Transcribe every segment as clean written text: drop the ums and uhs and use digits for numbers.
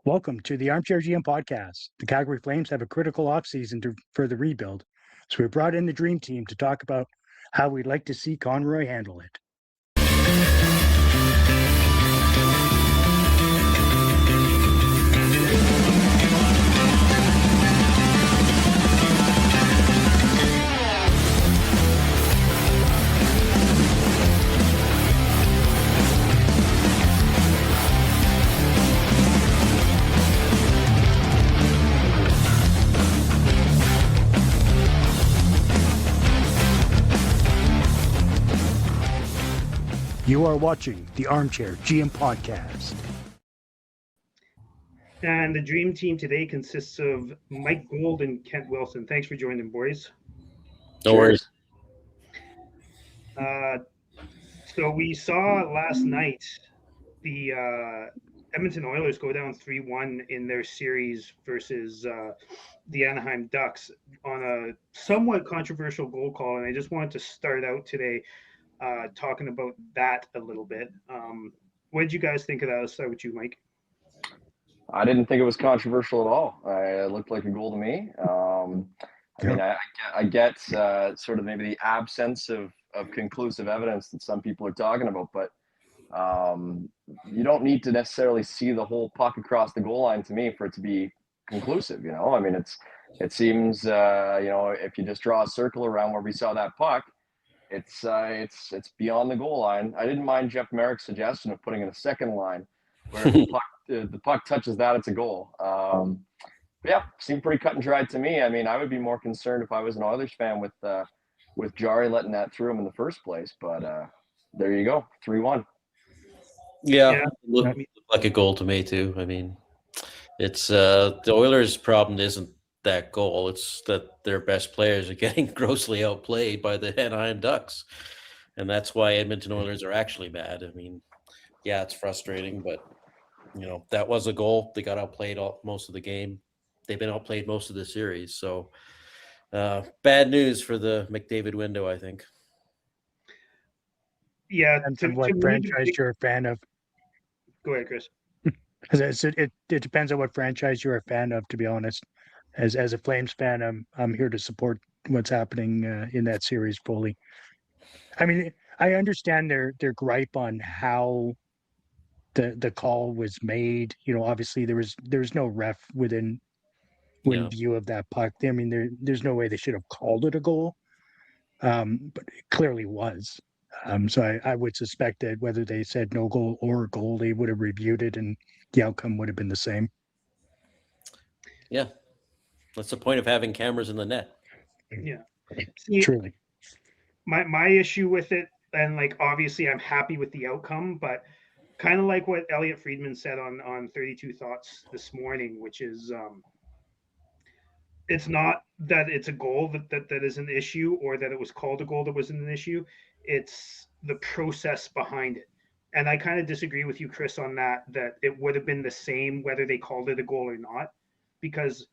Welcome to the Armchair GM podcast. The Calgary Flames have a critical offseason for the rebuild, so we brought in the dream team to talk about how we'd like to see Conroy handle it. You are watching the Armchair GM podcast. And the dream team today consists of Mike Gould and Kent Wilson. Thanks for joining, boys. No worries. So we saw last night the Edmonton Oilers go down 3-1 in their series versus the Anaheim Ducks on a somewhat controversial goal call. And I just wanted to start out today talking about that a little bit. What did you guys think of that? Let's start with you, Mike. I didn't think it was controversial at all. It looked like a goal to me. I get sort of maybe the absence of conclusive evidence that some people are talking about, but you don't need to necessarily see the whole puck across the goal line to me for it to be conclusive. It seems if you just draw a circle around where we saw that puck, it's beyond the goal line. I didn't mind Jeff Merrick's suggestion of putting in a second line where if the puck touches that, it's a goal. Seemed pretty cut and dried to me. I mean, I would be more concerned if I was an Oilers fan with Jari letting that through him in the first place. But there you go, 3-1. Yeah, looked like a goal to me too. I mean, it's the Oilers' problem isn't that goal. It's that their best players are getting grossly outplayed by the Anaheim Ducks. And that's why Edmonton Oilers are actually mad. I mean, yeah, it's frustrating, but, that was a goal. They got outplayed most of the game. They've been outplayed most of the series. So bad news for the McDavid window, I think. Yeah. Depends on what franchise you're a fan of. Go ahead, Chris. It depends on what franchise you're a fan of, to be honest. As a Flames fan, I'm here to support what's happening in that series fully. I mean, I understand their gripe on how the call was made. Obviously there was no ref within view of that puck. I mean, there's no way they should have called it a goal, but it clearly was. So I would suspect that whether they said no goal or a goal, they would have reviewed it and the outcome would have been the same. Yeah. That's the point of having cameras in the net. Yeah. Truly. My issue with it, and obviously I'm happy with the outcome, but kind of like what Elliot Friedman said on 32 Thoughts this morning, which is it's not that it's a goal that is an issue, or that it was called a goal that wasn't an issue. It's the process behind it. And I kind of disagree with you, Chris, on that it would have been the same whether they called it a goal or not, because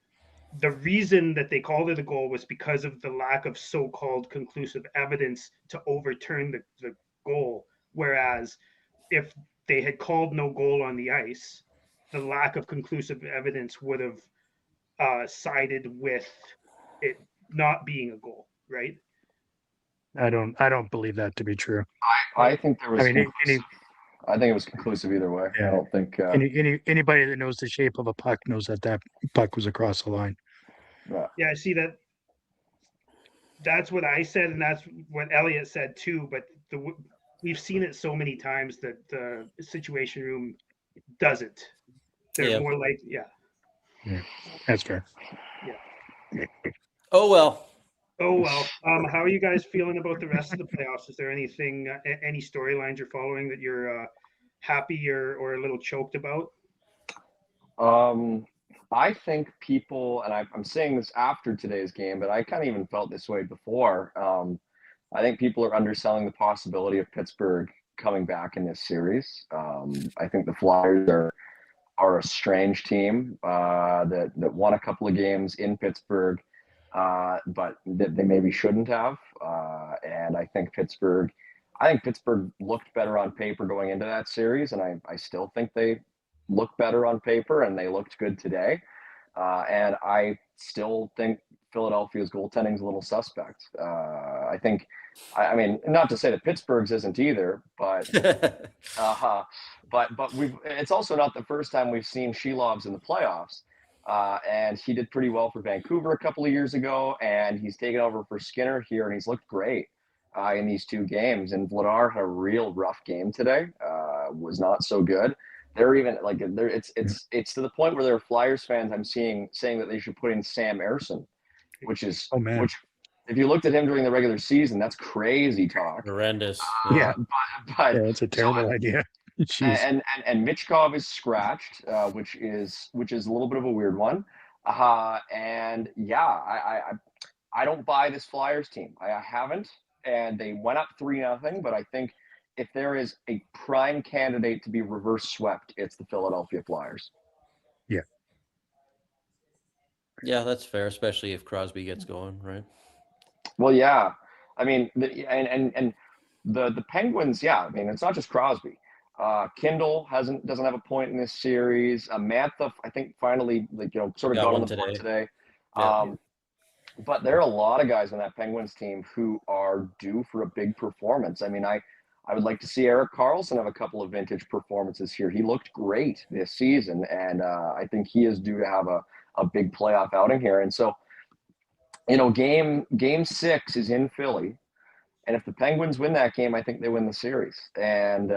the reason that they called it a goal was because of the lack of so-called conclusive evidence to overturn the goal. Whereas if they had called no goal on the ice, the lack of conclusive evidence would have sided with it not being a goal, right? I don't believe that to be true. I think there was. I think it was conclusive either way. Yeah. I don't think anybody that knows the shape of a puck knows that puck was across the line. Yeah, I see that. That's what I said, and that's what Elliot said too. But we've seen it so many times that the Situation Room doesn't. They're more like, yeah, that's fair. Yeah. Oh well. How are you guys feeling about the rest of the playoffs? Is there anything, any storylines you're following that you're happy or a little choked about? I think people, and I'm saying this after today's game, but I kind of even felt this way before. I think people are underselling the possibility of Pittsburgh coming back in this series. I think the Flyers are a strange team that won a couple of games in Pittsburgh, but they maybe shouldn't have. And I think Pittsburgh looked better on paper going into that series, and I still think they look better on paper, and they looked good today. And I still think Philadelphia's goaltending is a little suspect. I think, I mean, not to say that Pittsburgh's isn't either, but it's also not the first time we've seen Shilovs in the playoffs. And he did pretty well for Vancouver a couple of years ago, and he's taken over for Skinner here, and he's looked great in these 2 games. And Vladar had a real rough game today. Was not so good. They're even like it's to the point where there are Flyers fans I'm seeing saying that they should put in Sam Ersson, which if you looked at him during the regular season, that's crazy talk. Horrendous. Yeah, but it's a terrible idea. Jeez. And Michkov is scratched, which is a little bit of a weird one. And yeah, I don't buy this Flyers team. I haven't, and they went up 3-0, but I think if there is a prime candidate to be reverse swept, it's the Philadelphia Flyers. Yeah, that's fair, especially if Crosby gets going, right? Well, yeah. I mean, the Penguins, yeah. I mean, it's not just Crosby. Kindle doesn't have a point in this series. Mantha, I think, finally sort of got on the board today. Yeah. But there are a lot of guys on that Penguins team who are due for a big performance. I mean, I would like to see Erik Karlsson have a couple of vintage performances here. He looked great this season, and I think he is due to have a big playoff outing here. And so, game 6 is in Philly. And if the Penguins win that game, I think they win the series. And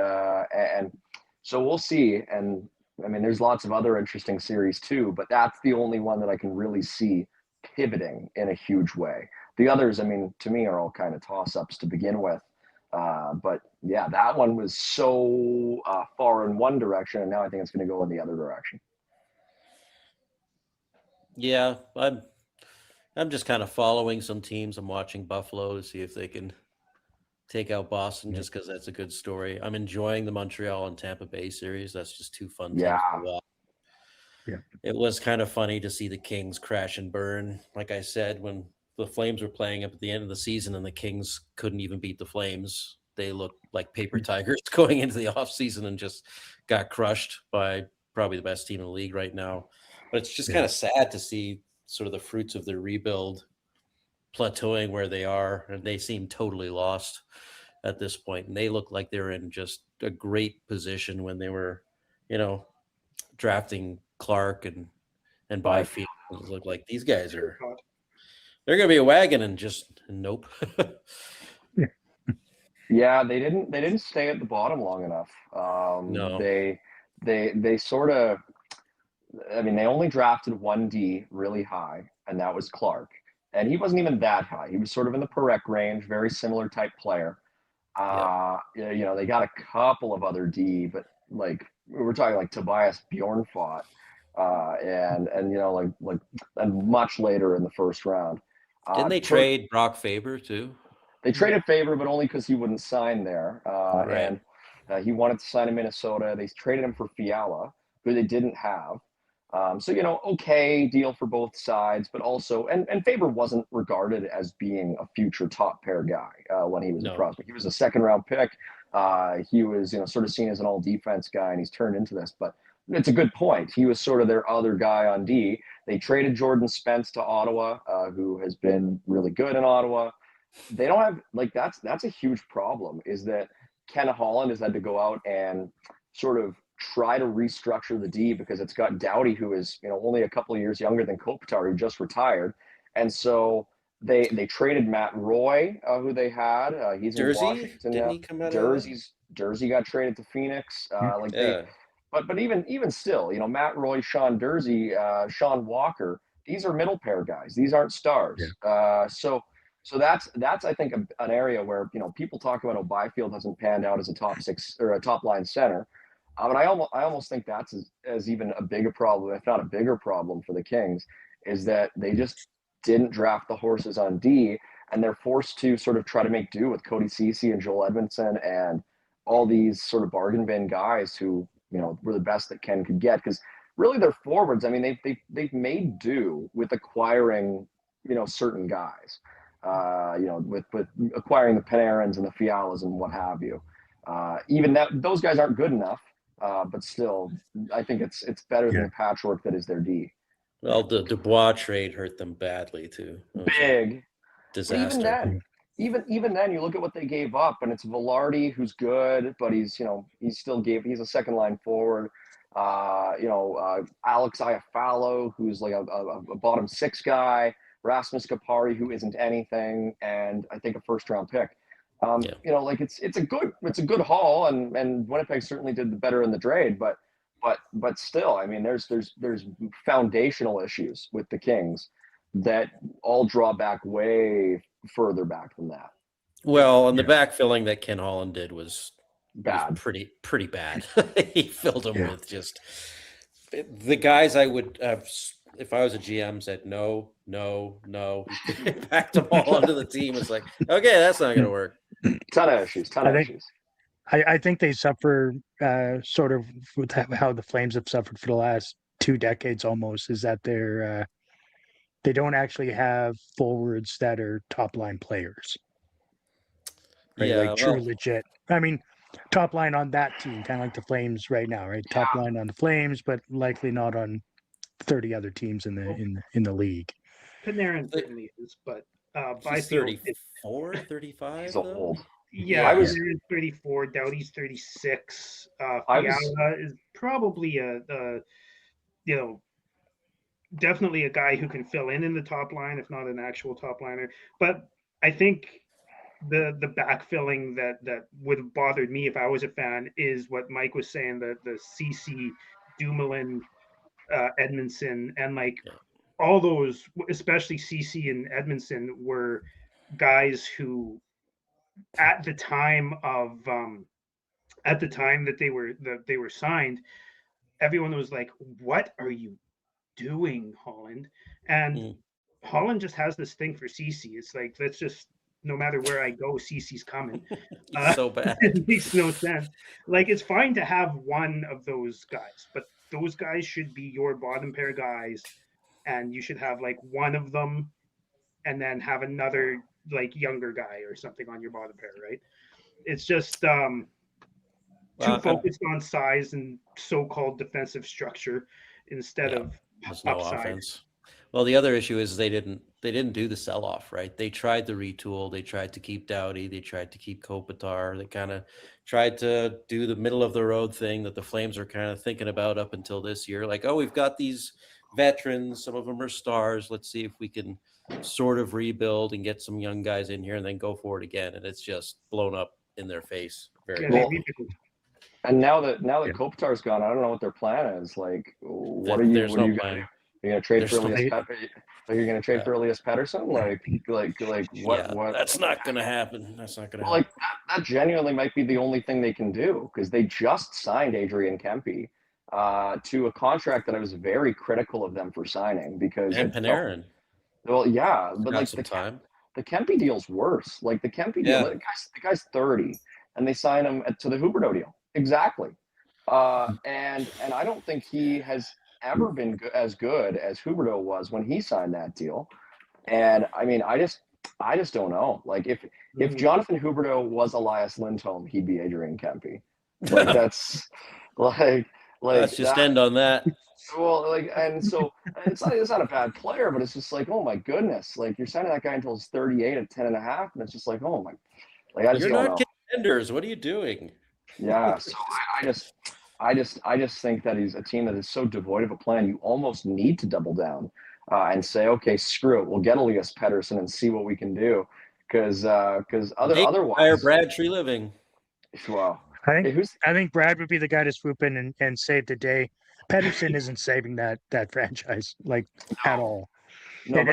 so we'll see. And I mean, there's lots of other interesting series too, but that's the only one that I can really see pivoting in a huge way. The others, I mean, to me, are all kind of toss-ups to begin with. But yeah, that one was so far in one direction, and now I think it's going to go in the other direction. Yeah, I'm just kind of following some teams. I'm watching Buffalo to see if they can take out Boston, just because that's a good story. I'm enjoying the Montreal and Tampa Bay series. That's just 2 fun teams to watch. Yeah. It was kind of funny to see the Kings crash and burn. Like I said, when the Flames were playing up at the end of the season and the Kings couldn't even beat the Flames, they looked like paper tigers going into the offseason and just got crushed by probably the best team in the league right now. But it's just kind of sad to see sort of the fruits of their rebuild plateauing where they are, and they seem totally lost at this point. And they look like they're in just a great position when they were, drafting Clark and Byfield. It looked like these guys they're going to be a wagon, and just nope. Yeah, they didn't stay at the bottom long enough. No. They sort of, I mean, they only drafted 1D really high, and that was Clark. And he wasn't even that high. He was sort of in the Perek range, very similar type player. They got a couple of other D, but like we're talking like Tobias Bjornfot, and much later in the first round. Didn't they trade Brock Faber too? They traded Faber, but only because he wouldn't sign there. Right. And he wanted to sign in Minnesota. They traded him for Fiala, who they didn't have. Okay deal for both sides, but also, and Faber wasn't regarded as being a future top pair guy when he was a prospect. He was a 2nd-round pick. He was, sort of seen as an all defense guy, and he's turned into this. But it's a good point. He was sort of their other guy on D. They traded Jordan Spence to Ottawa, who has been really good in Ottawa. They don't have that's a huge problem. Is that Ken Holland has had to go out and sort of try to restructure the D because it's got Doughty, who is only a couple of years younger than Kopitar, who just retired, and so they traded Matt Roy, who they had. He's Jersey? in Washington. Didn't he come out Jersey got traded to Phoenix. But even still, Matt Roy, Sean Jersey, Sean Walker, these are middle pair guys. These aren't stars. Yeah. So that's I think an area where people talk about how Byfield hasn't panned out as a top 6 or a top line center. But I almost think that's as even a bigger problem, if not a bigger problem for the Kings, is that they just didn't draft the horses on D, and they're forced to sort of try to make do with Cody Ceci and Joel Edmondson and all these sort of bargain bin guys who were the best that Ken could get. Because really, their forwards, I mean, they've made do with acquiring certain guys, with acquiring the Panarins and the Fialas and what have you. Even those guys aren't good enough. but still, I think it's better than the patchwork that is their D. Well, the Dubois trade hurt them badly too. Big disaster. But even then, you look at what they gave up, and it's Velarde, who's good, but he's a second line forward. Alex Iafallo, who's like a bottom six guy. Rasmus Kapari, who isn't anything, and I think a first round pick. It's a good haul, and Winnipeg certainly did the better in the trade, but still, I mean, there's foundational issues with the Kings that all draw back way further back than that. Well, and the backfilling that Ken Holland did was bad, pretty bad. He filled them with just the guys I would have, if I was a GM, said no. Backed them all onto the team. It's like, okay, that's not going to work. Ton of issues. I think they suffer sort of with how the Flames have suffered for the last 2 decades almost, is that they don't actually have forwards that are top line players. Right? Yeah, true legit. I mean, top line on that team, kind of like the Flames right now, right? Top line on the Flames, but likely not on 30 other teams in the league. Panarin certainly is, but he's 34, 35. He's old. Yeah, Panarin's 34. Doughty's 36. Fiala is probably definitely a guy who can fill in the top line, if not an actual top liner. But I think the backfilling that would have bothered me if I was a fan is what Mike was saying, the CC, Dumoulin, Edmondson, and all those, especially CC and Edmondson, were guys who at the time that they were signed, everyone was like, what are you doing, Holland? And Holland just has this thing for CC. It's like, let's just, no matter where I go, CC's coming. So bad. It makes no sense. Like, it's fine to have one of those guys, but those guys should be your bottom pair guys, and you should have one of them and then have another younger guy or something on your bottom pair, right? It's just too focused on size and so-called defensive structure instead of no offense. Well, the other issue is they didn't do the sell-off, right? They tried to retool. They tried to keep Doughty. They tried to keep Kopitar. They kind of tried to do the middle-of-the-road thing that the Flames are kind of thinking about up until this year. Like, oh, we've got these veterans. Some of them are stars. Let's see if we can sort of rebuild and get some young guys in here and then go for it again. And it's just blown up in their face. And now that Kopitar's gone, I don't know what their plan is. Like, what are you going to do? You're going to trade for Elias Pettersson? What? That's not going to happen. That's not going to happen. Like, that genuinely might be the only thing they can do, because they just signed Adrian Kempe to a contract that I was very critical of them for signing. And Panarin. Well, yeah, but the Kempe deal's worse. Like, the Kempe deal, the guy's 30, and they sign him to the Huberdeau deal. Exactly. And I don't think he has ever been as good as Huberdeau was when he signed that deal. And I mean, I just don't know. Like, if Jonathan Huberdeau was Elias Lindholm, he'd be Adrian Kempe. Like, that's let's just end on that. Well, and so it's not a bad player, but it's just like, oh my goodness, like, you're signing that guy until he's 38 at 10.5, and it's just like, oh my, I just you're don't not know. contenders. What are you doing? Yeah, so I just think that he's a team that is so devoid of a plan. You almost need to double down and say, okay, screw it, we'll get Elias Pettersson and see what we can do, because otherwise, Brad Treliving. Well, I think Brad would be the guy to swoop in and save the day. Pettersson isn't saving that franchise at all. No,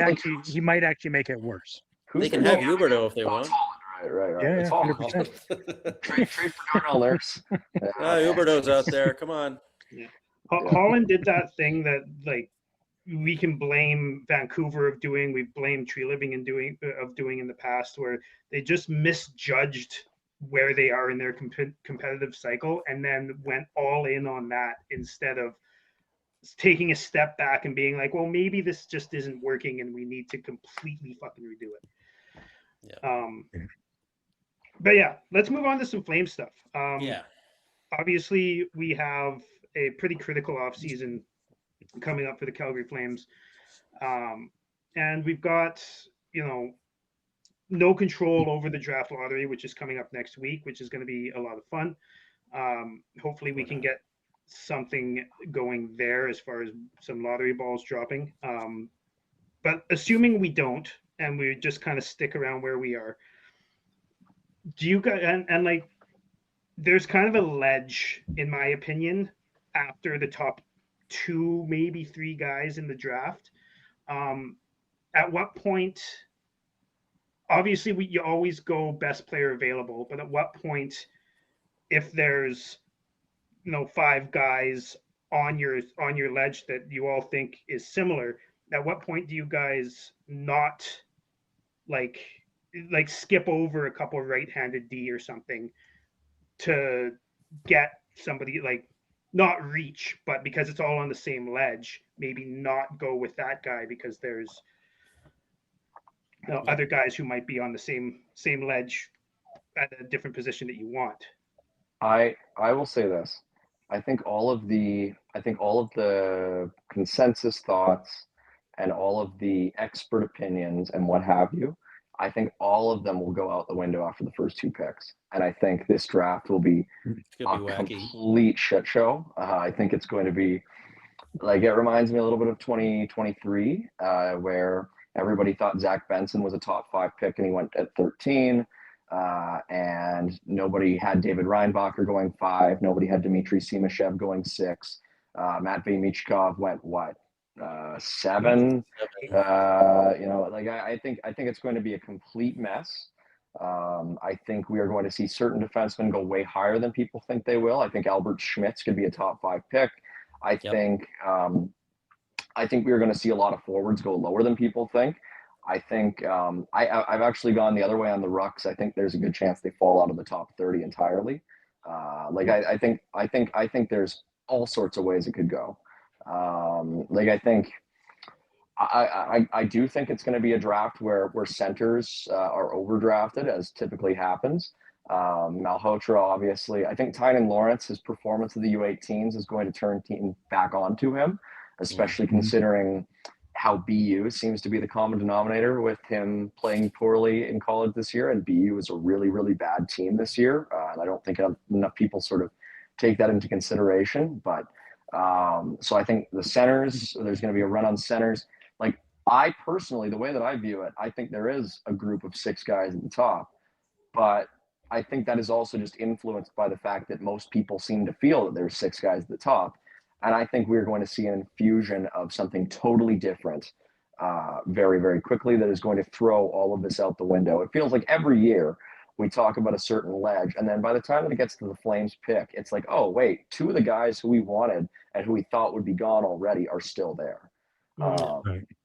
he might actually make it worse. They can have Huberdeau if they want. Right. Yeah, it's 100%. Trade for Darnell Nurse. Huberdeau's out there. Come on. Yeah. Holland did that thing that we can blame Vancouver of doing. We've blamed Treliving of doing in the past, where they just misjudged where they are in their competitive cycle and then went all in on that instead of taking a step back and being like, well, maybe this just isn't working and we need to completely fucking redo it. But yeah, let's move on to some Flame stuff. obviously we have a pretty critical offseason coming up for the Calgary Flames. And we've got, no control over the draft lottery, which is coming up next week, which is going to be a lot of fun. Hopefully we can get something going there as far as some lottery balls dropping. But assuming we don't, and we just kind of stick around where we are, do you guys, and like, there's kind of a ledge, in my opinion, after the top 2, maybe 3 guys in the draft. At what point, obviously you always go best player available, but at what point, if there's 5 guys on your ledge that you all think is similar, at what point do you guys not like skip over a couple right-handed D or something to get somebody, like, not reach, but because it's all on the same ledge, maybe not go with that guy because there's other guys who might be on the same ledge at a different position that you want? I will say this. I think all of the consensus thoughts and all of the expert opinions and what have you, I think all of them will go out the window after the first 2 picks. And I think this draft will be a complete shit show. I think it's going to be like, it reminds me a little bit of 2023, where everybody thought Zach Benson was a top 5 pick and he went at 13. And nobody had David Reinbacher going 5. Nobody had Dmitry Simashev going 6. Matvei Michkov went 7. I think it's going to be a complete mess. I think we are going to see certain defensemen go way higher than people think they will. I think Albert Schmitz could be a top 5 pick. I think we are going to see a lot of forwards go lower than people think. I think I've actually gone the other way on the Rucks. I think there's a good chance they fall out of the top 30 entirely. I think there's all sorts of ways it could go. I do think it's going to be a draft where centers are overdrafted, as typically happens. Malhotra, obviously. I think Tynan Lawrence, his performance of the U18s is going to turn team back onto him, especially considering how BU seems to be the common denominator with him playing poorly in college this year. And BU is a really, really bad team this year. And I don't think enough people sort of take that into consideration. But so I think the centers, there's going to be a run on centers. Like, I personally, the way that I view it, I think there is a group of 6 guys at the top. But I think that is also just influenced by the fact that most people seem to feel that there's 6 guys at the top. And I think we're going to see an infusion of something totally different very, very quickly that is going to throw all of this out the window. It feels like every year we talk about a certain ledge, and then by the time that it gets to the Flames pick, it's like, oh, wait, 2 of the guys who we wanted and who we thought would be gone already are still there.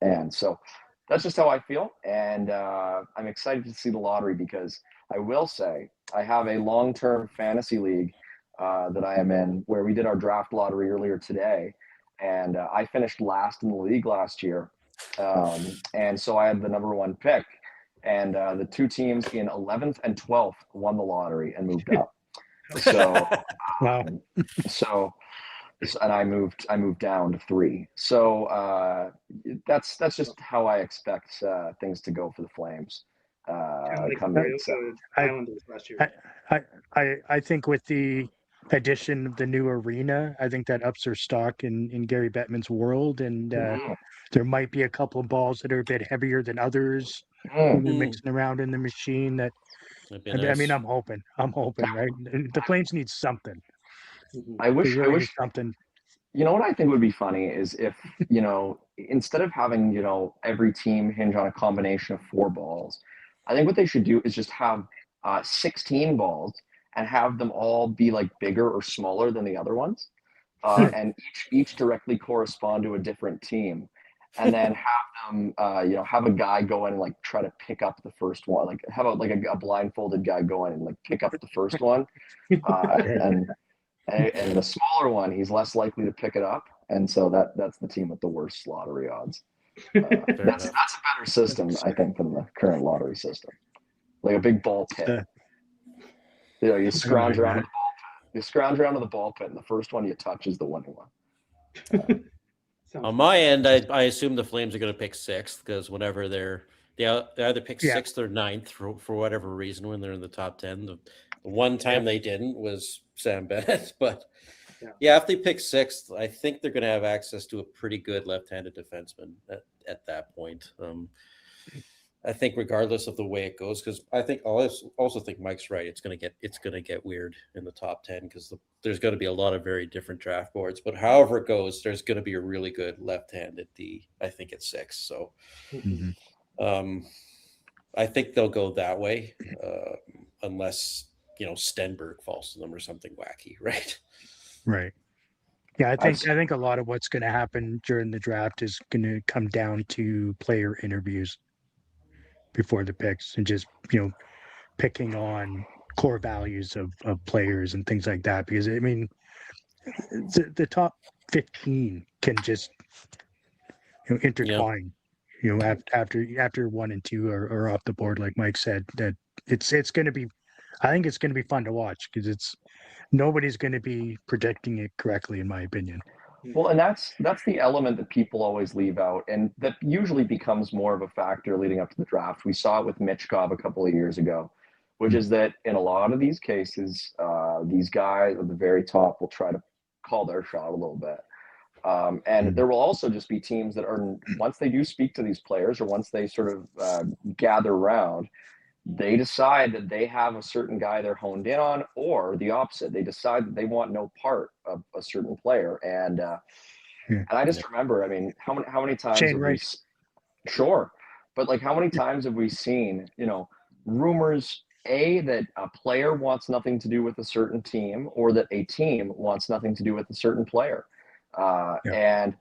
And so that's just how I feel. And I'm excited to see the lottery because I will say I have a long-term fantasy league that I am in, where we did our draft lottery earlier today, and I finished last in the league last year, and so I had the number 1 pick, and the 2 teams in 11th and 12th won the lottery and moved up. So Wow. And I moved down to 3. So that's just how I expect things to go for the Flames. Islanders last year. I think with the addition of the new arena, I think that ups their stock in Gary Bettman's world, and there might be a couple of balls that are a bit heavier than others mixing around in the machine. That I mean, I'm hoping, right? The Flames need something. I wish something. You know what I think would be funny is if, instead of having, every team hinge on a combination of 4 balls, I think what they should do is just have 16 balls and have them all be like bigger or smaller than the other ones, and each directly correspond to a different team, and then have them, have a guy go in and like try to pick up the first one, like have a blindfolded guy go in and like pick up the first one, and the smaller one, he's less likely to pick it up, and so that's the team with the worst lottery odds. That's a better system, I think, than the current lottery system. Like a big ball pit. You scrounge around the ball You scrounge around to the ball pit, and the first one you touch is the winning one. On my end, I assume the Flames are going to pick sixth because whenever they either pick sixth or ninth for whatever reason when they're in the top 10. The one time they didn't was Sam Bennett, but if they pick sixth, I think they're going to have access to a pretty good left-handed defenseman at that point. I think regardless of the way it goes, because I also think Mike's right. It's going to get weird in the top 10 because there's going to be a lot of very different draft boards. But however it goes, there's going to be a really good left-handed D. I think at 6. So, I think they'll go that way, unless Stenberg falls to them or something wacky, right? Right. Yeah, I think a lot of what's going to happen during the draft is going to come down to player interviews before the picks and just picking on core values of players and things like that. Because I mean, the top 15 can just intertwine. After 1 and 2 are off the board, like Mike said, that it's going to be. I think it's going to be fun to watch because nobody's going to be predicting it correctly, in my opinion. Well, and that's the element that people always leave out, and that usually becomes more of a factor leading up to the draft. We saw it with Mitchkov a couple of years ago, which is that in a lot of these cases, these guys at the very top will try to call their shot a little bit. And there will also just be teams that are, once they do speak to these players or once they sort of gather around, they decide that they have a certain guy they're honed in on, or the opposite. They decide that they want no part of a certain player. And I just remember, I mean, how many times have we, sure, but like how many times have we seen, rumors that a player wants nothing to do with a certain team, or that a team wants nothing to do with a certain player. And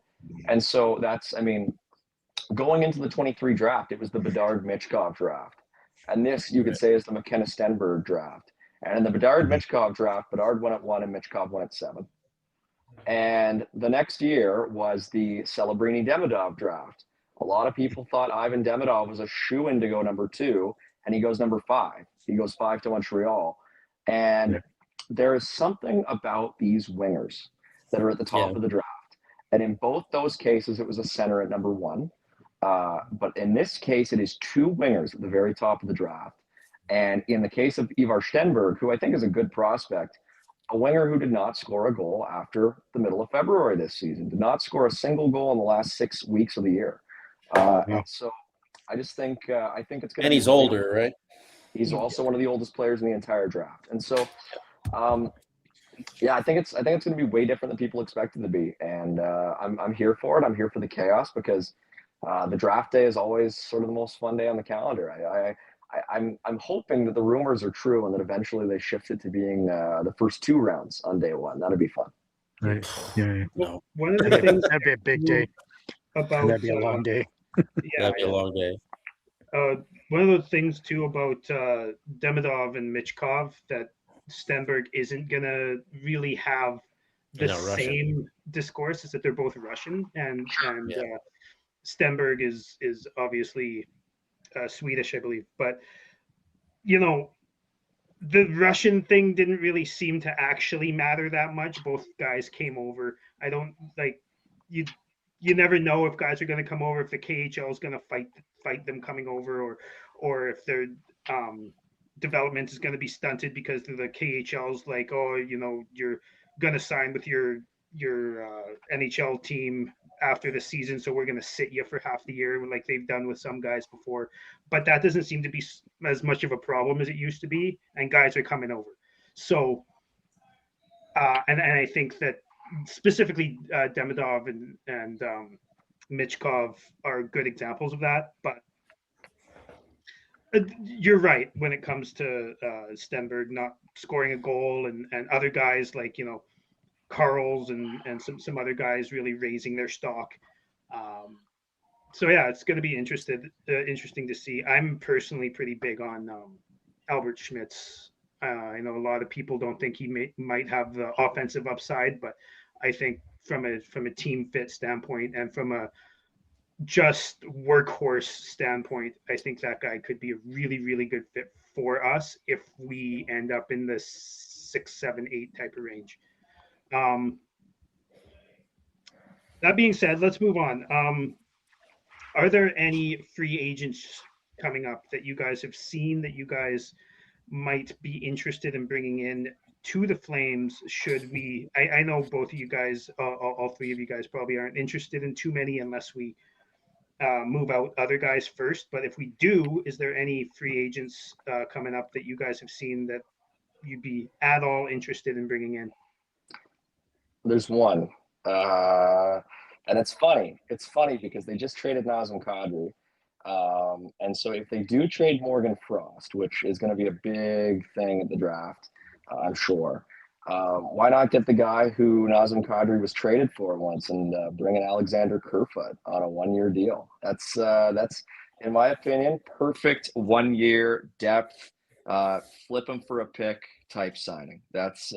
so that's, I mean, going into the 23 draft, it was the Bedard Mitchkov draft. And this, you could say, is the McKenna Stenberg draft. And in the Bedard Mitchkov draft, Bedard went at 1 and Mitchkov went at 7. And the next year was the Celebrini Demidov draft. A lot of people thought Ivan Demidov was a shoo-in to go number 2, and he goes number 5. He goes 5 to Montreal. And there is something about these wingers that are at the top of the draft. And in both those cases, it was a center at number 1. But in this case, it is 2 wingers at the very top of the draft. And in the case of Ivar Stenberg, who I think is a good prospect, a winger who did not score a goal after the middle of February this season, did not score a single goal in the last 6 weeks of the year. So I just think it's going to be. And he's older, right? He's also one of the oldest players in the entire draft. And so, I think it's going to be way different than people expect it to be. And I'm here for it. I'm here for the chaos because the draft day is always sort of the most fun day on the calendar. I'm hoping that the rumors are true and that eventually they shift it to being the first 2 rounds on day 1. That'd be fun. Right. Yeah. Well, one of the things that'd be a big day. That'd be a long day. That'd be a long day. One of the things too about Demidov and Mitchkov that Stenberg isn't gonna really have the same discourse is that they're both Russian and Stenberg is obviously Swedish, I believe. But the Russian thing didn't really seem to actually matter that much. Both guys came over. I don't like you. You never know if guys are going to come over, if the KHL is going to fight them coming over, or if their development is going to be stunted because the KHL's like, oh, you're going to sign with your NHL team after the season, so we're going to sit you for half the year, like they've done with some guys before. But that doesn't seem to be as much of a problem as it used to be, and guys are coming over. So, and I think that specifically Demidov and Mitchkov are good examples of that. But you're right when it comes to Stenberg not scoring a goal and other guys like Carls and some other guys really raising their stock. So it's going to be interesting to see. I'm personally pretty big on Albert Schmitz. I know a lot of people don't think he might have the offensive upside, but I think from a team fit standpoint and from a just workhorse standpoint, I think that guy could be a really, really good fit for us if we end up in the 6, 7, 8 type of range. That being said, let's move on. Are there any free agents coming up that you guys have seen that you guys might be interested in bringing in to the Flames? Should we? I know both of you guys, all three of you guys, probably aren't interested in too many unless we move out other guys first. But if we do, is there any free agents coming up that you guys have seen that you'd be at all interested in bringing in? There's one. And it's funny. It's funny because they just traded Nazem Kadri. And so if they do trade Morgan Frost, which is going to be a big thing at the draft, I'm sure, why not get the guy who Nazem Kadri was traded for once and bring in Alexander Kerfoot on a 1-year deal? That's in my opinion, perfect 1-year depth, flip him for a pick type signing. That's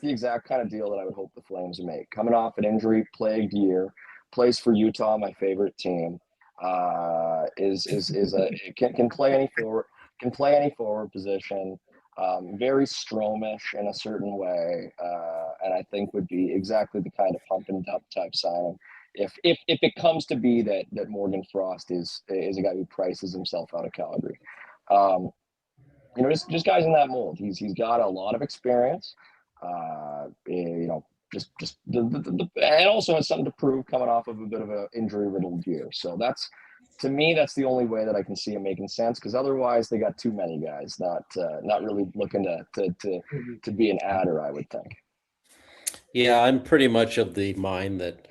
the exact kind of deal that I would hope the Flames make. Coming off an injury-plagued year, plays for Utah, my favorite team, can play any forward position, very Stromish in a certain way, and I think would be exactly the kind of pump and dump type signing. If it comes to be that Morgan Frost is a guy who prices himself out of Calgary. Just guys in that mold. He's got a lot of experience. And also has something to prove coming off of a bit of an injury-riddled year. So that's the only way that I can see it making sense. Because otherwise, they got too many guys, not really looking to be an adder, I would think. Yeah, I'm pretty much of the mind that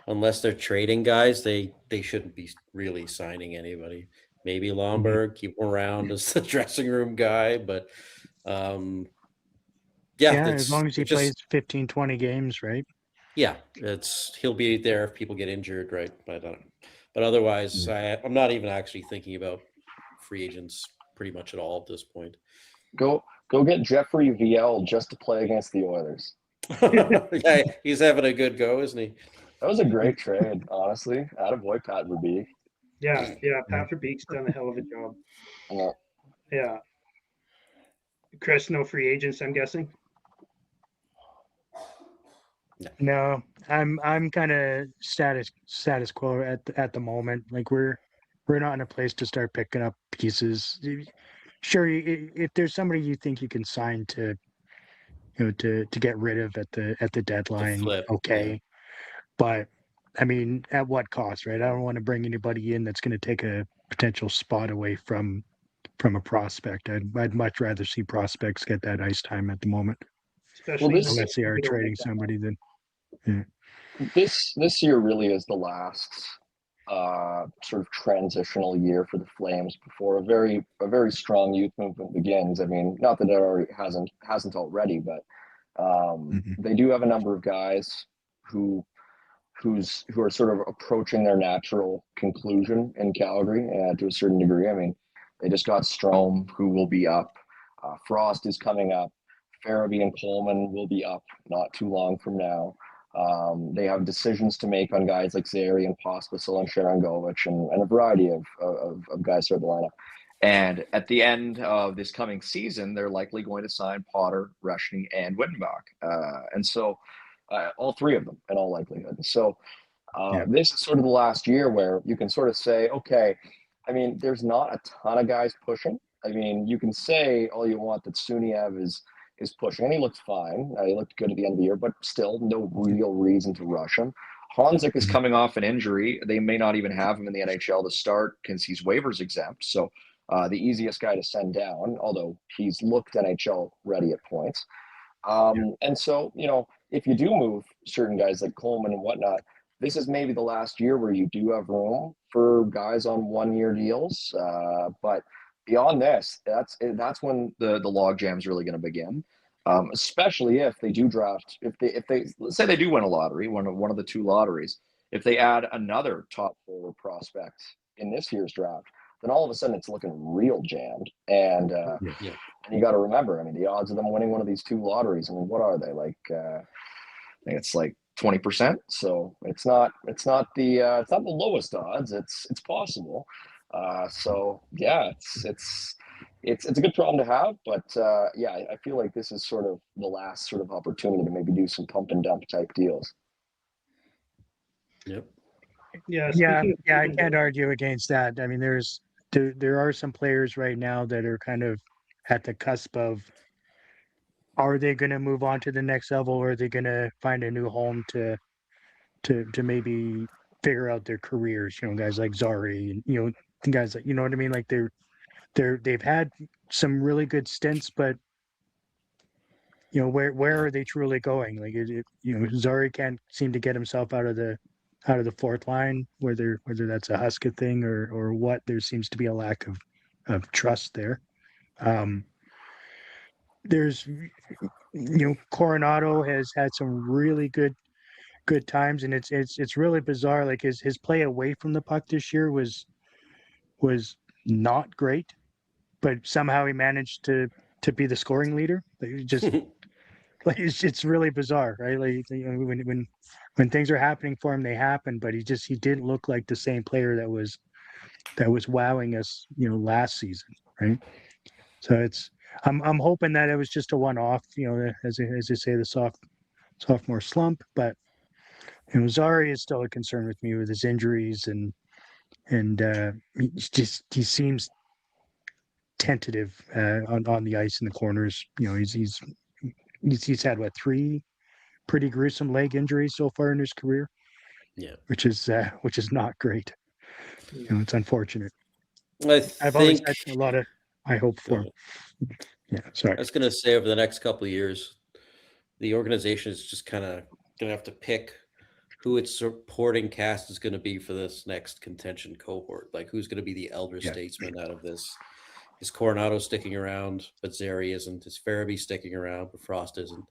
unless they're trading guys, they shouldn't be really signing anybody. Maybe Lomberg, keep him around as the dressing room guy, but as long as he plays 15, 20 games, right? Yeah, he'll be there if people get injured, right? But otherwise, I'm not even actually thinking about free agents pretty much at all at this point. Go get Jeffrey Viel just to play against the Oilers. Yeah, he's having a good go, isn't he? That was a great trade, honestly. Attaboy, Pat Verbeek. Yeah, Pat Verbeek's done a hell of a job. Yeah. Chris, no free agents, I'm guessing. No, I'm kind of status quo at the moment. Like we're not in a place to start picking up pieces. Sure, if there's somebody you think you can sign to get rid of at the deadline, okay. Yeah. But I mean, at what cost, right? I don't want to bring anybody in that's going to take a potential spot away from a prospect. I'd much rather see prospects get that ice time at the moment. Especially unless they are trading somebody, then. Yeah. This year really is the last sort of transitional year for the Flames before a very strong youth movement begins. I mean, not that it already hasn't already, but they do have a number of guys who are sort of approaching their natural conclusion in Calgary to a certain degree. I mean, they just got Strome, who will be up. Frost is coming up. Farabee and Coleman will be up not too long from now. They have decisions to make on guys like Zary and Pospisil and Sharangovich and a variety of guys throughout the lineup. And at the end of this coming season, they're likely going to sign Potter, Reshny, and Wittenbach. And so all three of them in all likelihood. So this is sort of the last year where you can sort of say, okay, I mean, there's not a ton of guys pushing. I mean, you can say all you want that Suniev is pushing, and he looked fine. He looked good at the end of the year, but still no real reason to rush him. Honzik is coming off an injury. They may not even have him in the NHL to start because he's waivers exempt. So the easiest guy to send down, although he's looked NHL ready at points. And so, if you do move certain guys like Coleman and whatnot, this is maybe the last year where you do have room for guys on 1-year deals. But beyond this, that's when the log jam is really going to begin. Especially if they do draft, if they let's say they do win a lottery, one of the two lotteries, if they add another top forward prospect in this year's draft, then all of a sudden it's looking real jammed. And and you got to remember, I mean, the odds of them winning one of these two lotteries, I mean, what are they like? I think it's like 20%. So it's not the lowest odds. It's possible. So yeah, it's it's a good problem to have, but yeah, I feel like this is sort of the last sort of opportunity to maybe do some pump and dump type deals. Yep. Yeah, Yeah, speaking of I Cleveland, can't argue against that. I mean, there are some players right now that are kind of at the cusp of, are they going to move on to the next level, or are they going to find a new home to maybe figure out their careers? You know, guys like Zari, and guys like, you know what I mean. Like they've had some really good stints, but where are they truly going? Like Zari can't seem to get himself out of the fourth line, whether that's a Huska thing or what. There seems to be a lack of trust there. There's Coronado has had some really good times, and it's really bizarre. Like his play away from the puck this year was not great, but somehow he managed to be the scoring leader. Like, like it's really bizarre, right? Like when things are happening for him, they happen, but he didn't look like the same player that was wowing us, last season, right? So I'm hoping that it was just a one-off, as they say, the sophomore slump. But Zari is still a concern with me with his injuries, and he seems tentative on the ice in the corners. He's had what, 3 pretty gruesome leg injuries so far in his career. Yeah. Which is not great. It's unfortunate. I've always had a lot of high hope for him. Yeah, sorry. I was going to say, over the next couple of years, the organization is just kind of going to have to pick who its supporting cast is going to be for this next contention cohort. Like, who's going to be the elder statesman out of this? Is Coronado sticking around, but Zary isn't? Is Farabee sticking around, but Frost isn't?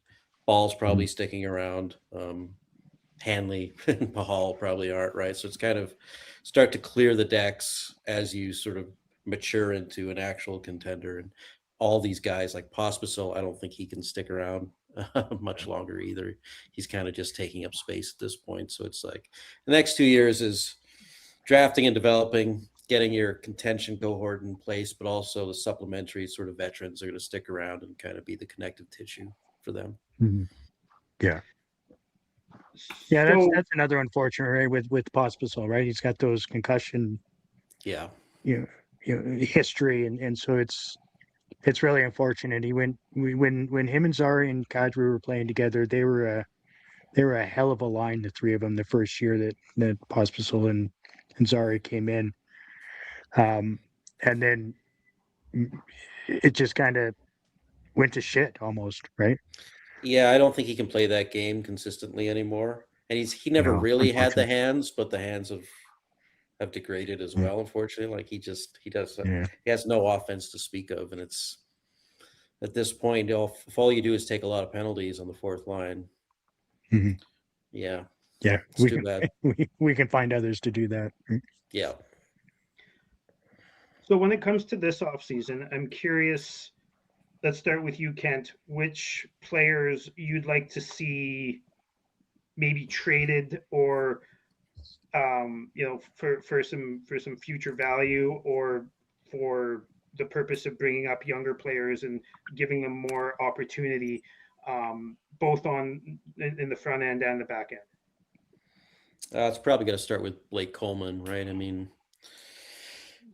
Ball's probably sticking around. Hanley and Pahal probably aren't, right? So it's kind of start to clear the decks as you sort of mature into an actual contender. And all these guys like Pospisil, I don't think he can stick around much longer either. He's kind of just taking up space at this point. So it's like the next 2 years is drafting and developing, getting your contention cohort in place, but also the supplementary sort of veterans are going to stick around and kind of be the connective tissue for them. Mm-hmm. Yeah. Yeah, that's another unfortunate, right, with Pospisil, right? He's got those concussion history, and so it's really unfortunate. When him and Zari and Kadri were playing together, they were a hell of a line, the three of them, the first year that Pospisil and Zari came in. And then it just kind of went to shit almost, right? Yeah, I don't think he can play that game consistently anymore. And he never really had the hands, but the hands have degraded as well, unfortunately. Like he has no offense to speak of. And it's at this point, if all you do is take a lot of penalties on the fourth line. Mm-hmm. Yeah. Yeah. It's too bad. We can find others to do that. Yeah. So when it comes to this offseason, I'm curious. Let's start with you, Kent. Which players you'd like to see maybe traded, or for some future value, or for the purpose of bringing up younger players and giving them more opportunity, both in the front end and the back end? It's probably going to start with Blake Coleman, right? I mean,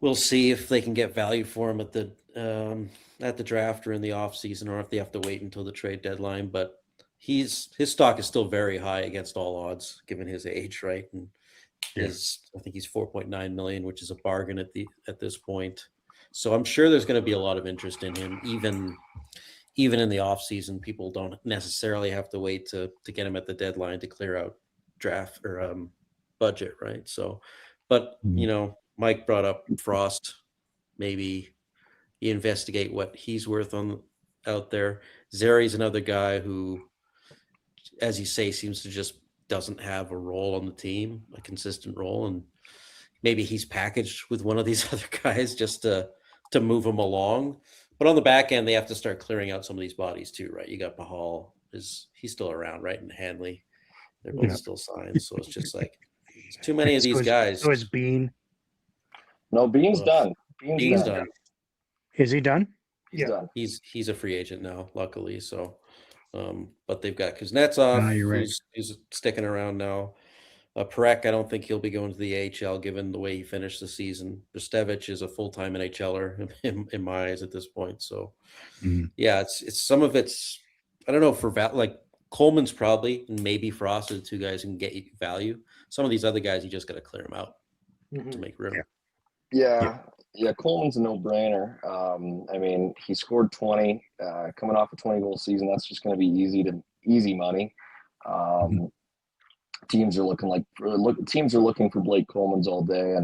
we'll see if they can get value for him at the draft or in the offseason, or if they have to wait until the trade deadline. But his stock is still very high against all odds, given his age, right? And I think he's 4.9 million, which is a bargain at this point. So I'm sure there's going to be a lot of interest in him, even in the offseason. People don't necessarily have to wait to get him at the deadline to clear out draft or budget, right? So, but Mike brought up Frost. Maybe you investigate what he's worth out there. Zary's another guy who, as you say, seems to just doesn't have a role on the team, a consistent role, and maybe he's packaged with one of these other guys just to move him along. But on the back end, they have to start clearing out some of these bodies too, right? You got Pahal, he's still around, right? And Hanley, they're both still signed. So it's just like too many of these guys. So is Bean. No, Bean's done. Bean's done. Is he done? He's Yeah. done. He's a free agent now, luckily. So, but they've got Kuznetsov, You're right. who's sticking around now. Perek, I don't think he'll be going to the AHL given the way he finished the season. Brzustevich is a full-time NHLer in my eyes at this point. So, yeah, it's some of it's, I don't know, for like Coleman's probably, and maybe Frost are the two guys who can get you value. Some of these other guys, you just got to clear them out to make room. Yeah, Coleman's a no-brainer. I mean, he scored 20, coming off a 20-goal season. That's just going to be easy money. Teams are looking for Blake Coleman's all day,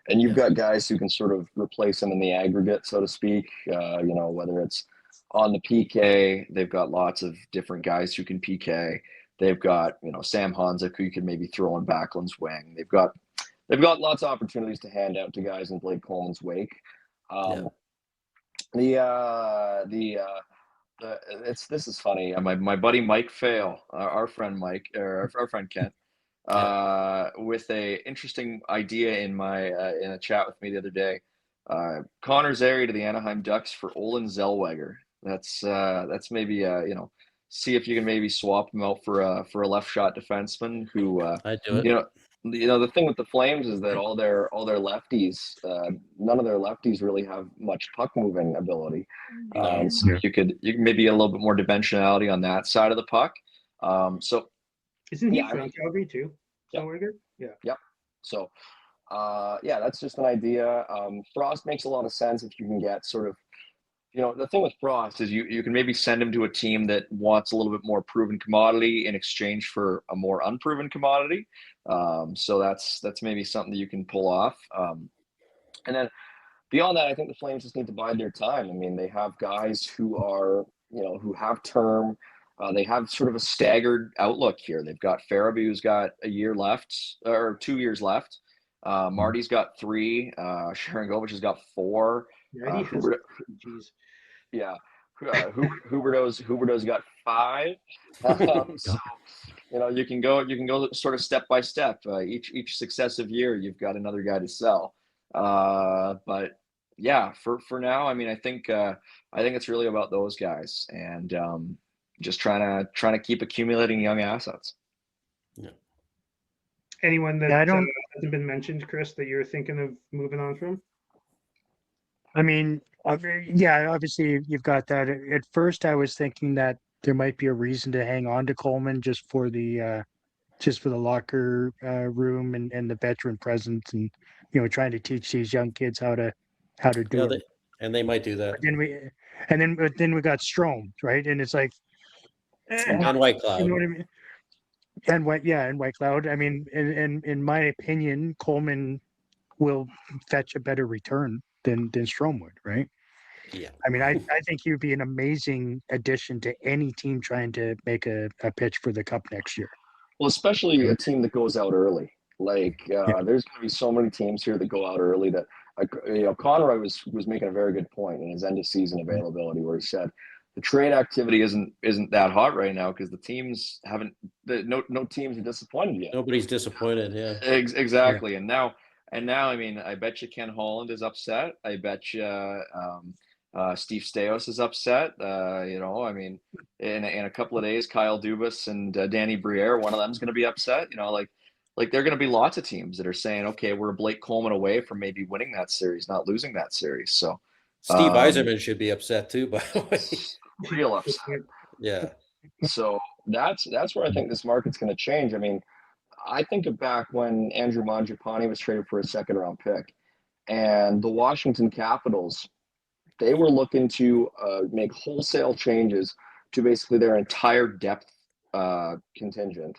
and you've got guys who can sort of replace him in the aggregate, so to speak. Whether it's on the PK, they've got lots of different guys who can PK. They've got Sam Honzek, who you could maybe throw on Backlund's wing. They've got lots of opportunities to hand out to guys in Blake Coleman's wake. This is funny. My buddy Mike Fail, our friend Mike, or our friend Kent, with a interesting idea in a chat with me the other day. Connor Zary to the Anaheim Ducks for Olin Zellweger. That's maybe see if you can maybe swap him out for a left shot defenseman who I do it. The thing with the Flames is that all their lefties, none of their lefties really have much puck moving ability. So you can maybe get a little bit more dimensionality on that side of the puck. So isn't he from Calgary too? Yep. Yeah. Yep. So that's just an idea. Frost makes a lot of sense if you can get sort of, the thing with Frost is you can maybe send him to a team that wants a little bit more proven commodity in exchange for a more unproven commodity. So that's maybe something that you can pull off. And then beyond that, I think the Flames just need to bide their time. I mean, they have guys who are, who have term. They have sort of a staggered outlook here. They've got Farabee, who's got a year left, or 2 years left. Marty's got 3. Sharon Govich has got 4. Huberto's got 5. So you can go sort of step by step. Each successive year, you've got another guy to sell. But yeah, for now, I mean, I think it's really about those guys and just trying to keep accumulating young assets. Yeah. Anyone that hasn't been mentioned, Chris, that you're thinking of moving on from? I mean, obviously you've got that. At first, I was thinking that there might be a reason to hang on to Coleman just for the locker room and the veteran presence, and trying to teach these young kids how to do it. And they might do that. But then we got Strome, right? And it's like on White Cloud. You know what I mean? And White Cloud. I mean, in my opinion, Coleman will fetch a better return than Strome would, right? Yeah. I mean, I think he'd be an amazing addition to any team trying to make a pitch for the Cup next year. Well, especially a team that goes out early. Like there's going to be so many teams here that go out early that Conroy was making a very good point in his end of season availability, where he said the trade activity isn't that hot right now because the teams no teams are disappointed yet. Nobody's disappointed. Yeah. Exactly. Yeah. And now, I mean, I bet you Ken Holland is upset. I bet you Steve Stais is upset. I mean, in a couple of days, Kyle Dubas and Danny Briere, one of them is going to be upset. Like there are going to be lots of teams that are saying, okay, we're Blake Coleman away from maybe winning that series, not losing that series. So Steve Yzerman should be upset too, by the way. Real upset. Yeah. So that's where I think this market's going to change. I mean, I think of back when Andrew Mangiapane was traded for a second-round pick, and the Washington Capitals, they were looking to make wholesale changes to basically their entire depth contingent.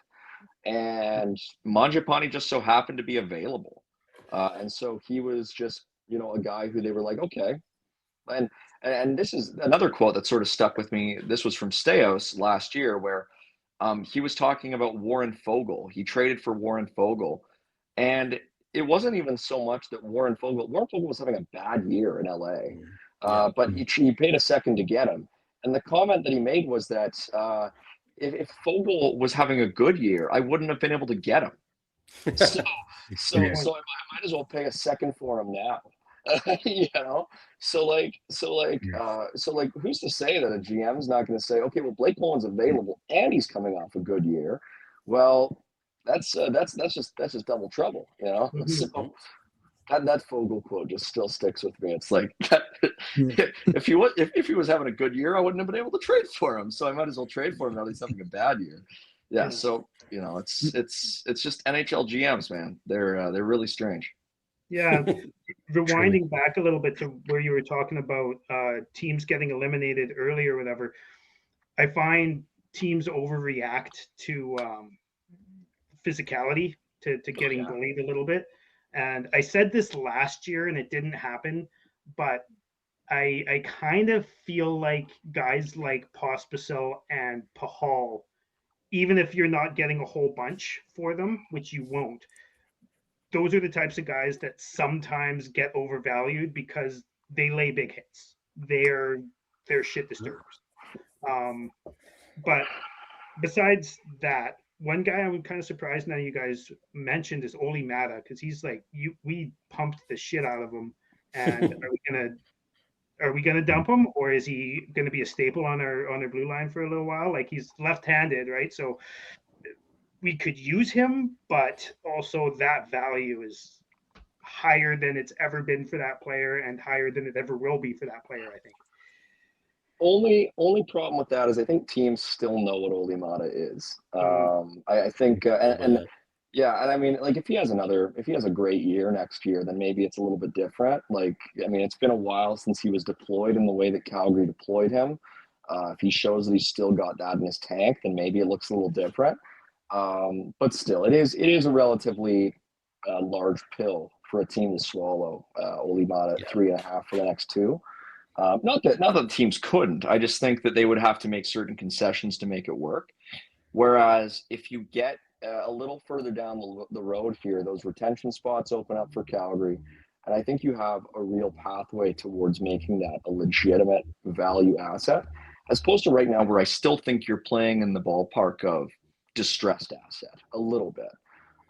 And Mangiapane just so happened to be available. And so he was just, a guy who they were like, okay. And this is another quote that sort of stuck with me. This was from Stais last year, where he was talking about Warren Fogle. He traded for Warren Fogle. And it wasn't even so much that Warren Fogle was having a bad year in LA. But he paid a second to get him. And the comment that he made was that if Fogle was having a good year, I wouldn't have been able to get him. So I might as well pay a second for him now. You know, so who's to say that a GM is not going to say, okay, well, Blake Coleman's available and he's coming off a good year. Well, that's just double trouble, you know. Mhm. So that Fogel quote just still sticks with me. It's like Yeah. if he was having a good year, I wouldn't have been able to trade for him. So I might as well trade for him now that he's having a bad year. Yeah. Yeah. So it's just NHL GMs, man. They're really strange. Yeah, rewinding back a little bit to where you were talking about teams getting eliminated early or whatever, I find teams overreact to physicality, to getting bullied a little bit. And I said this last year and it didn't happen, but I kind of feel like guys like Pospisil and Pahal, even if you're not getting a whole bunch for them, which you won't, those are the types of guys that sometimes get overvalued because they lay big hits. They're shit disturbers. But besides that, one guy I'm kind of surprised now you guys mentioned is Oli Mata, because he's like we pumped the shit out of him. And are we gonna dump him, or is he gonna be a staple on our blue line for a little while? Like, he's left-handed, right? So we could use him, but also that value is higher than it's ever been for that player and higher than it ever will be for that player, I think. Only problem with that is I think teams still know what Oli Mata is. I think and yeah, and I mean, like if he has a great year next year, then maybe it's a little bit different. Like, I mean, it's been a while since he was deployed in the way that Calgary deployed him. If he shows that he's still got that in his tank, then maybe it looks a little different. But still, it is a relatively large pill for a team to swallow. Oli Mata at 3.5 for the next two. Not that teams couldn't. I just think that they would have to make certain concessions to make it work. Whereas if you get a little further down the road here, those retention spots open up for Calgary, and I think you have a real pathway towards making that a legitimate value asset, as opposed to right now where I still think you're playing in the ballpark of distressed asset a little bit.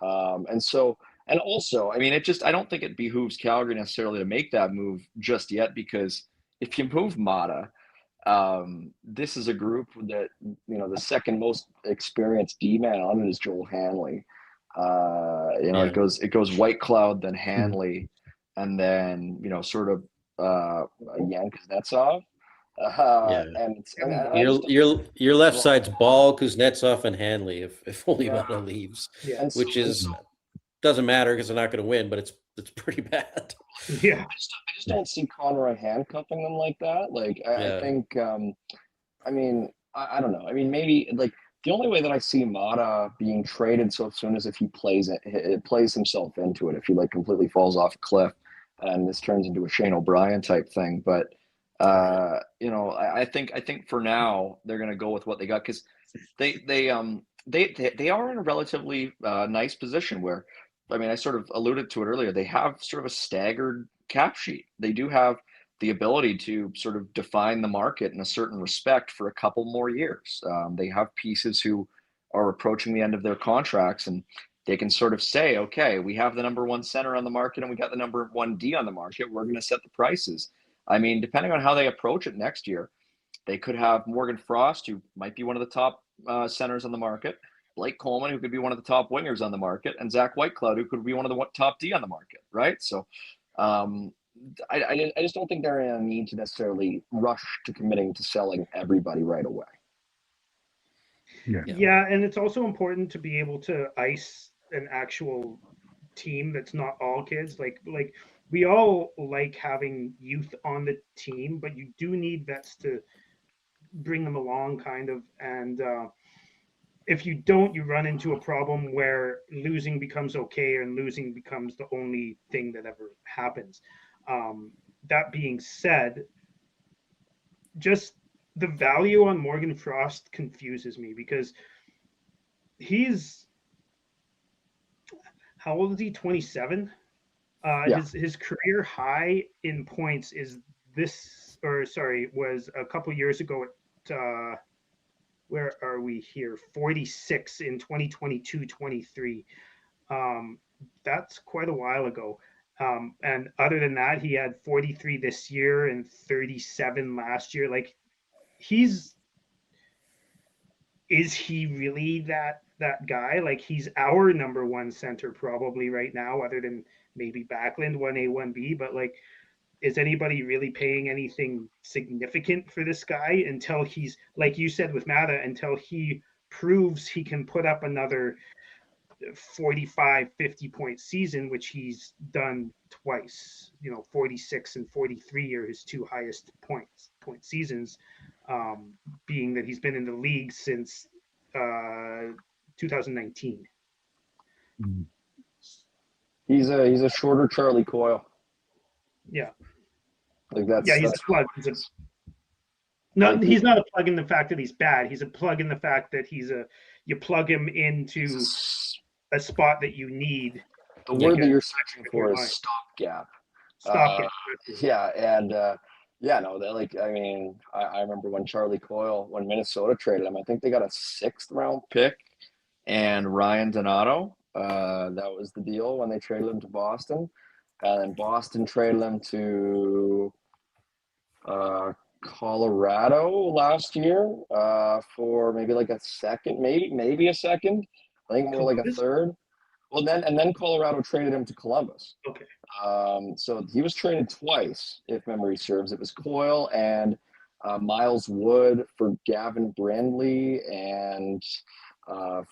And also, I mean, I don't think it behooves Calgary necessarily to make that move just yet, because if you move Mata, this is a group that, the second most experienced D-man on it is Joel Hanley. It goes White Cloud, then Hanley, and then sort of Yan Kuznetsov. Your left side's Ball, Kuznetsov, and Hanley if Oli Mata leaves, which doesn't matter because they're not going to win, but it's pretty bad. Yeah, I just don't see Conroy handcuffing them like that. Like, I think, I mean, I don't know. I mean, maybe like the only way that I see Mata being traded so soon is if he plays himself into it. If he like completely falls off a cliff, and this turns into a Shane O'Brien type thing. But I think for now they're going to go with what they got, because they are in a relatively nice position where, I mean, I sort of alluded to it earlier. They have sort of a staggered cap sheet. They do have the ability to sort of define the market in a certain respect for a couple more years. They have pieces who are approaching the end of their contracts, and they can sort of say, okay, we have the number one center on the market and we got the number one D on the market. We're going to set the prices. I mean, depending on how they approach it next year, they could have Morgan Frost, who might be one of the top centers on the market, Blake Coleman, who could be one of the top wingers on the market, and Zach Whitecloud, who could be one of the top D on the market, right? So I just don't think they're in a need to necessarily rush to committing to selling everybody right away. Yeah, and it's also important to be able to ice an actual team that's not all kids. Like we all like having youth on the team, but you do need vets to bring them along, kind of. And if you don't, you run into a problem where losing becomes okay and losing becomes the only thing that ever happens. That being said, just the value on Morgan Frost confuses me, because he's, how old is he? 27. His career high in points was a couple years ago at where are we here? 46 in 2022-23. That's quite a while ago. And other than that, he had 43 this year and 37 last year. Like, is he really that guy? Like, he's our number one center probably right now, other than maybe Backlund, 1A, 1B. But like, is anybody really paying anything significant for this guy until he's, like you said with Mata, until he proves he can put up another 45, 50-point season, which he's done twice. 46 and 43 are his two highest point seasons, being that he's been in the league since 2019. He's a shorter Charlie Coyle. Yeah. Like that's Yeah, he's that's a plug. He's not a plug in the fact that he's bad. He's a plug in the fact that you plug him into a spot that you need. the word that you're searching for is stopgap. Stopgap. Yeah, and no, that, like, I mean, I remember when Charlie Coyle, when Minnesota traded him, I think they got a 6th round pick and Ryan Donato. That was the deal when they traded him to Boston, and then Boston traded him to Colorado last year for maybe like a second, maybe a second. I think more like a third. Well, then Colorado traded him to Columbus. Okay. So he was traded twice, if memory serves. It was Coyle and Miles Wood for Gavin Brandley and a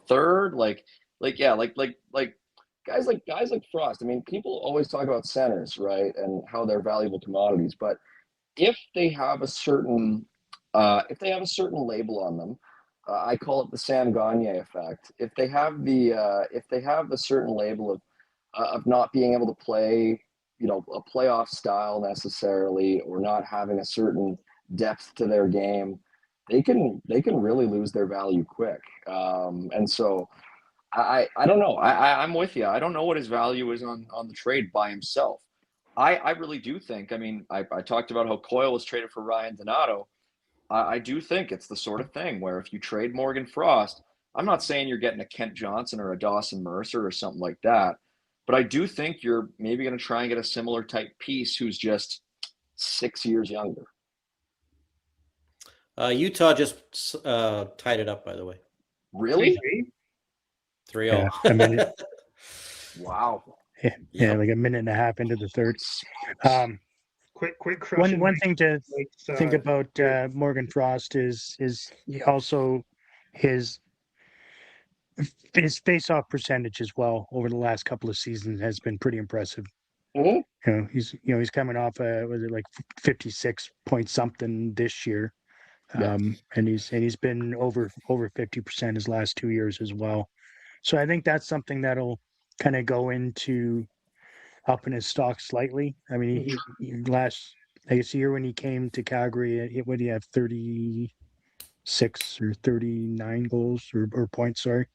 third. Like guys like Frost. I mean, people always talk about centers, right, and how they're valuable commodities, but if they have a certain label on them, I call it the Sam Gagne effect. If they have a certain label of not being able to play, a playoff style necessarily, or not having a certain depth to their game, they can really lose their value quick. And so I don't know. I'm with you. I don't know what his value is on the trade by himself. I really do think, I mean, I talked about how Coyle was traded for Ryan Donato. I do think it's the sort of thing where if you trade Morgan Frost, I'm not saying you're getting a Kent Johnson or a Dawson Mercer or something like that, but I do think you're maybe going to try and get a similar type piece who's just 6 years younger. Utah just tied it up, by the way. Really? 3-0. Yeah, I mean, Wow. Yeah, like a minute and a half into the third. Quick one thing to think about Morgan Frost is also his face-off percentage as well over the last couple of seasons has been pretty impressive. Mm-hmm. He's coming off was it like 56 point something this year, and he's been over 50% his last 2 years as well. So I think that's something that'll kind of go into up in his stock slightly. I mean, he last, I guess, year when he came to Calgary, what do you have, 36 or 39 goals or points? Sorry.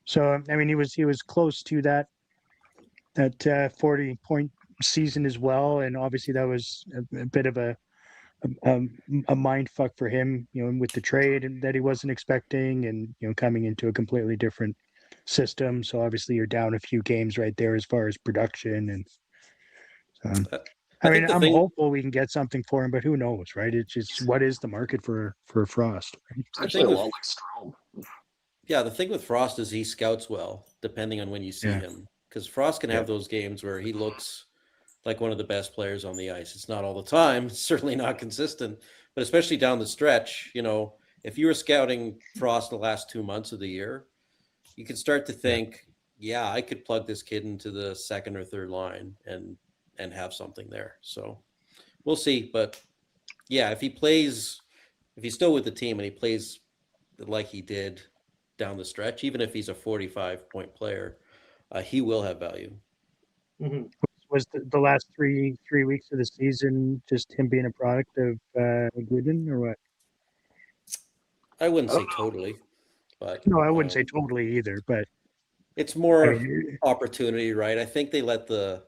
So I mean, he was close to that 40-point season as well, and obviously that was a bit of a mind fuck for him, with the trade that he wasn't expecting, and coming into a completely different system. So obviously you're down a few games right there as far as production, and I mean, I'm hopeful we can get something for him, but who knows, right? It's just, what is the market for Frost? Right? Actually, a lot like Strome. Yeah, the thing with Frost is he scouts well, depending on when you see him, because Frost can have those games where he looks like one of the best players on the ice. It's not all the time, it's certainly not consistent, but especially down the stretch, if you were scouting Frost the last 2 months of the year, you could start to think, I could plug this kid into the second or third line and have something there. So we'll see. But if he's still with the team and he plays like he did down the stretch, even if he's a 45-point player, he will have value. Mm-hmm. Was the last three weeks of the season just him being a product of Gooden, or what? I wouldn't say totally, but no, I wouldn't say totally either. But it's more opportunity, right? I think they let the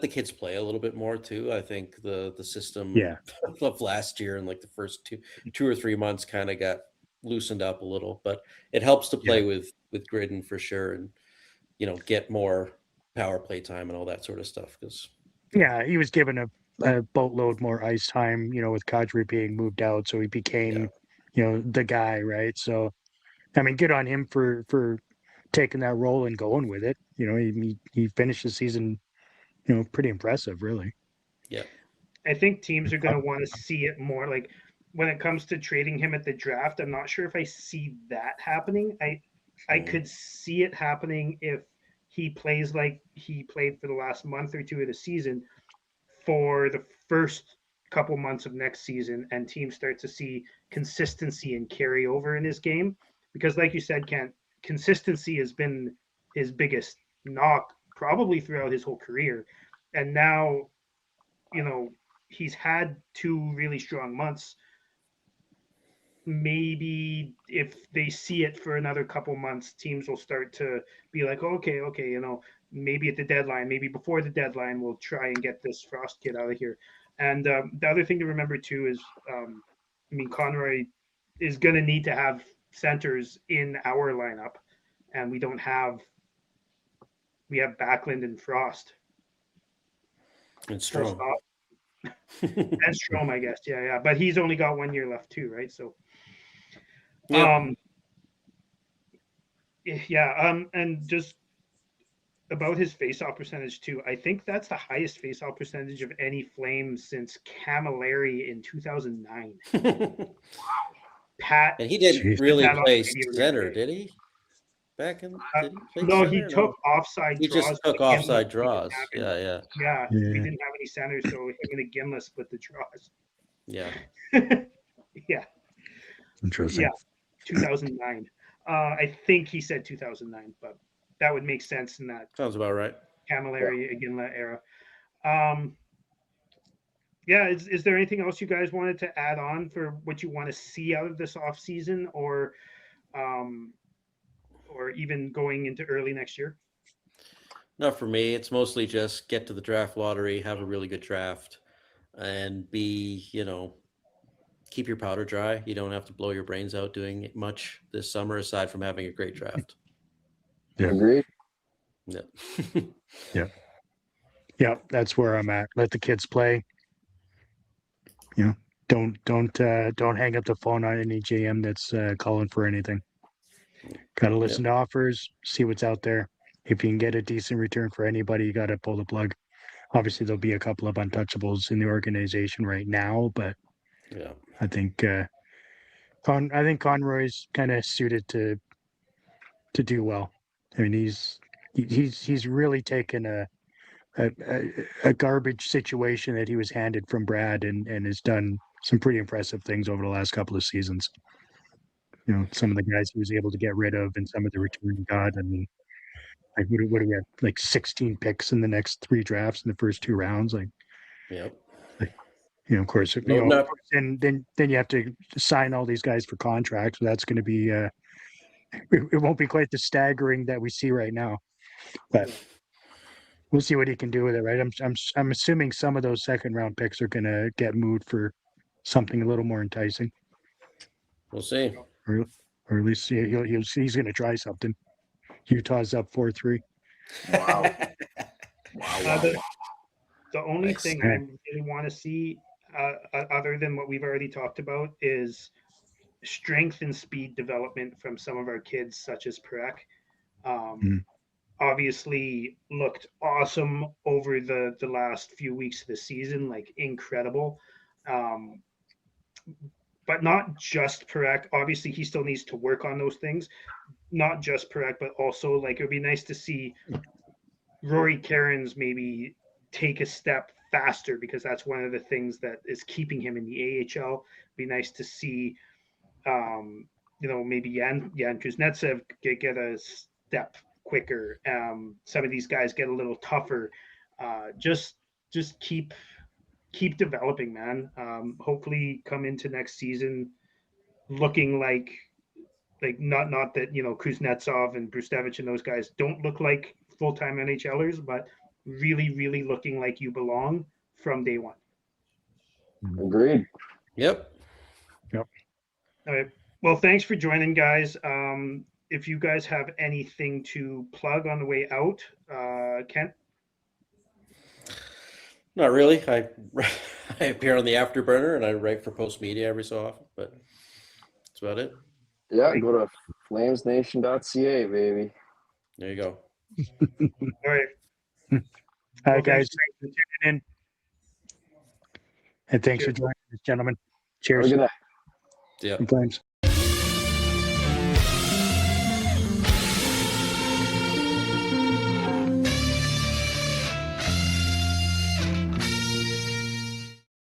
kids play a little bit more too. I think the system of last year and like the first two or 3 months kind of got loosened up a little, but it helps to play with Gridden for sure, and get more power play time and all that sort of stuff. Because Yeah, he was given a boatload more ice time, with Kadri being moved out, so he became, the guy, right? So, I mean, good on him for taking that role and going with it. He finished the season, pretty impressive, really. yeah, I think teams are going to want to see it more. Like when it comes to trading him at the draft, I'm not sure if I see that happening. I could see it happening if he plays like he played for the last month or two of the season for the first couple months of next season, and teams start to see consistency and carry over in his game. Because, like you said, Kent, consistency has been his biggest knock probably throughout his whole career. And now, he's had 2 really strong months. Maybe if they see it for another couple months, teams will start to be like, okay, maybe at the deadline, maybe before the deadline, we'll try and get this Frost kid out of here. And the other thing to remember too is, Conroy is going to need to have centers in our lineup, and we have Backlund and Frost. and Strome. And Strome, I guess. Yeah. But he's only got 1 year left too, right? So, Yep. And just about his faceoff percentage too. I think that's the highest faceoff percentage of any Flame since Camilleri in 2009. Pat, And he didn't Jeez. really Pat play Offside, center, did he? Did he play no, center? he took offside He draws. just took but offside Ginla draws. didn't have any. Yeah. Yeah, we Yeah. didn't have any centers, so him and Ginla split the draws. Yeah. Yeah, Interesting. yeah, 2009. I think he said 2009, but that would make sense in that Sounds about right. Camilleri Ginla era. Is there anything else you guys wanted to add on for what you want to see out of this offseason or even going into early next year? Not for me. It's mostly just get to the draft lottery, have a really good draft, and keep your powder dry. You don't have to blow your brains out doing much this summer aside from having a great draft. Yeah. Agreed. Yeah. Yeah, that's where I'm at. Let the kids play. Don't hang up the phone on any GM that's calling for anything. Got to listen to offers, see what's out there. If you can get a decent return for anybody, you got to pull the plug. Obviously, there'll be a couple of untouchables in the organization right now, but Yeah. I think Conroy's kind of suited to do well. I mean, he's really taken a garbage situation that he was handed from Brad and has done some pretty impressive things over the last couple of seasons. Some of the guys he was able to get rid of and some of the return he got. I mean, like what do we have? Like 16 picks in the next 3 drafts in the first 2 rounds. Yep. Of course, and then you have to sign all these guys for contracts. So that's going to be it won't be quite the staggering that we see right now, but we'll see what he can do with it, right? I'm assuming some of those second round picks are going to get moved for something a little more enticing. We'll see. Or at least he's going to try something. Utah's up 4-3. Wow. The only Nice. thing I really want to see, other than what we've already talked about, is strength and speed development from some of our kids, such as Perek. Obviously looked awesome over the last few weeks of the season, like incredible. But not just Perek. Obviously, he still needs to work on those things. Not just Perek, but also like it would be nice to see Rory Cairns maybe take a step faster, because that's one of the things that is keeping him in the AHL. It'd be nice to see, maybe Jan Kuznetsov get a step quicker. Some of these guys get a little tougher. Just keep developing, man. Hopefully come into next season looking like not that Kuznetsov and Brustevich and those guys don't look like full-time NHLers, but really, really looking like you belong from day one. Agreed. Yep. All right. Well, thanks for joining, guys. if you guys have anything to plug on the way out, Kent. Not really. I I appear on the Afterburner and I write for Post Media every so often, but that's about it. Yeah, go to flamesnation.ca, baby. There you go. All right. All Well, right, guys. thanks. Thanks for tuning in. And thanks for Cheers. joining us, gentlemen. Have a Cheers. good night. Yeah. Good times.